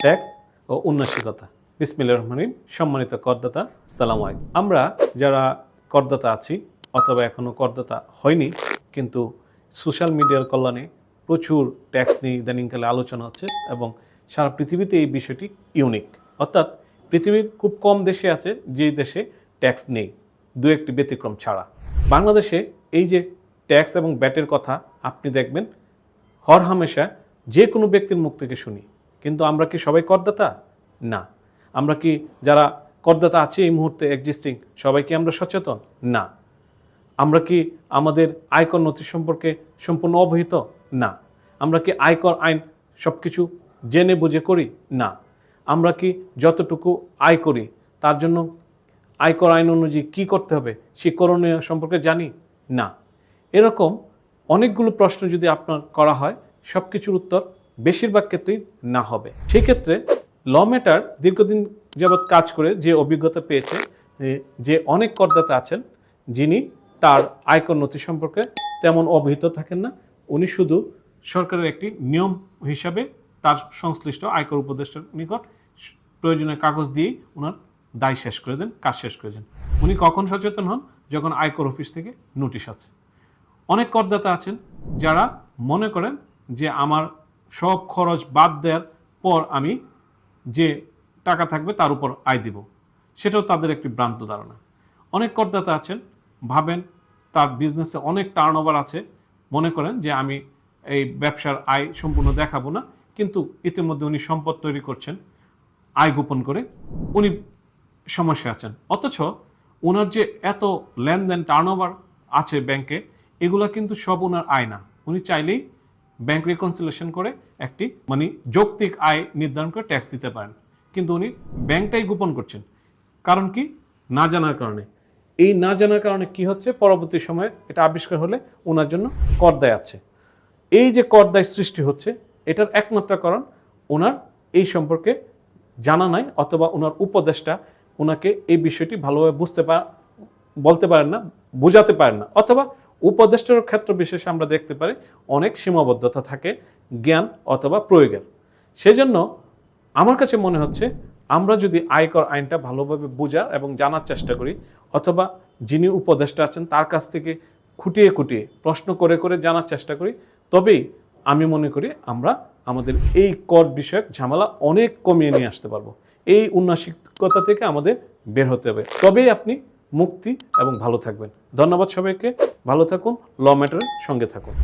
Tax ও উন্নয়নশীলতা। বিসমিল্লাহির রহমানির রহিম। সম্মানিত করদাতা, আসসালামু আলাইকুম। আমরা যারা করদাতা আছি অথবা এখনও করদাতা হয়নি, কিন্তু সোশ্যাল মিডিয়ার কল্যাণে প্রচুর ট্যাক্স নিয়ে ইদানিংকালে আলোচনা হচ্ছে এবং সারা পৃথিবীতে এই বিষয়টি ইউনিক। অর্থাৎ পৃথিবীর খুব কম দেশে আছে যে দেশে ট্যাক্স নেই, দু একটি ব্যতিক্রম ছাড়া। বাংলাদেশে এই যে ট্যাক্স এবং ব্যাটের কথা আপনি দেখবেন হরহামেশা যে কোনো ব্যক্তির মুখ থেকে শুনি, কিন্তু আমরা কি সবাই করদাতা? না। আমরা কি যারা করদাতা আছে এই মুহূর্তে এক্সিস্টিং সবাই কি আমরা সচেতন? না। আমরা কি আমাদের আয়কর নথি সম্পর্কে সম্পূর্ণ অবহিত? না। আমরা কি আয়কর আইন সব কিছু জেনে বুঝে করি? না। আমরা কি যতটুকু আয় করি তার জন্য আয়কর আইন অনুযায়ী কী করতে হবে সেই করণীয় সম্পর্কে জানি? না। এরকম অনেকগুলো প্রশ্ন যদি আপনার করা হয়, সব কিছুর উত্তর বেশিরভাগ ক্ষেত্রেই না হবে। সেই ক্ষেত্রে ল ম্যাটার দীর্ঘদিন যাবৎ কাজ করে যে অভিজ্ঞতা পেয়েছে যে অনেক করদাতা আছেন যিনি তার আয়কর নথি সম্পর্কে তেমন অবহিত থাকেন না। উনি শুধু সরকারের একটি নিয়ম হিসাবে তার সংশ্লিষ্ট আয়কর উপদেষ্টার নিকট প্রয়োজনীয় কাগজ দিয়েই ওনার দায় শেষ করে দেন, কাজ শেষ করে দেন। উনি কখন সচেতন হন? যখন আয়কর অফিস থেকে নোটিশ আছে। অনেক করদাতা আছেন যারা মনে করেন যে আমার সব খরচ বাদ দেওয়ার পর আমি যে টাকা থাকবে তার উপর আয় দিব, সেটাও তাদের একটি ভ্রান্ত ধারণা। অনেক করদাতা আছেন ভাবেন তার বিজনেসে অনেক টার্নওভার আছে, মনে করেন যে আমি এই ব্যবসার আয় সম্পূর্ণ দেখাবো না, কিন্তু ইতিমধ্যে উনি সম্পদ তৈরি করছেন আয় গোপন করে, উনি সমস্যা আছেন। অথচ ওনার যে এত লেনদেন টার্নওভার আছে ব্যাংকে, এগুলা কিন্তু সব ওনার আয় না। উনি চাইলেই ব্যাংক রিকনসিলেশন করে একটি যৌক্তিক আয় নির্ধারণ করে ট্যাক্স দিতে পারেন, কিন্তু উনি ব্যাংকটাই গোপন করছেন। কারণ কি? না জানার কারণে। এই না জানার কারণে কি হচ্ছে, পরবর্তী সময়ে এটা আবিষ্কার হলে ওনার জন্য করদায় আছে। এই যে করদায় সৃষ্টি হচ্ছে, এটার একমাত্র কারণ ওনার এই সম্পর্কে জানা নাই, অথবা ওনার উপদেষ্টা ওনাকে এই বিষয়টি ভালোভাবে বলতে পারেন না, বোঝাতে পারেন না, অথবা উপদেষ্টার ক্ষেত্র বিশেষে আমরা দেখতে পারি অনেক সীমাবদ্ধতা থাকে জ্ঞান অথবা প্রয়োগের। সেজন্য আমার কাছে মনে হচ্ছে আমরা যদি আয়কর আইনটা ভালোভাবে বোঝার এবং জানার চেষ্টা করি, অথবা যিনি উপদেষ্টা আছেন তার কাছ থেকে খুঁটিয়ে খুঁটিয়ে প্রশ্ন করে করে জানার চেষ্টা করি, তবেই আমি মনে করি আমরা আমাদের এই কর বিষয়ক ঝামেলা অনেক কমিয়ে নিয়ে আসতে পারবো। এই উন্নয়নশীলতা থেকে আমাদের বের হতে হবে, তবেই আপনি মুক্তি এবং ভালো থাকবেন। ধন্যবাদ সবাইকে, ভালো থাকুন, ল ম্যাটারের সঙ্গে থাকুন।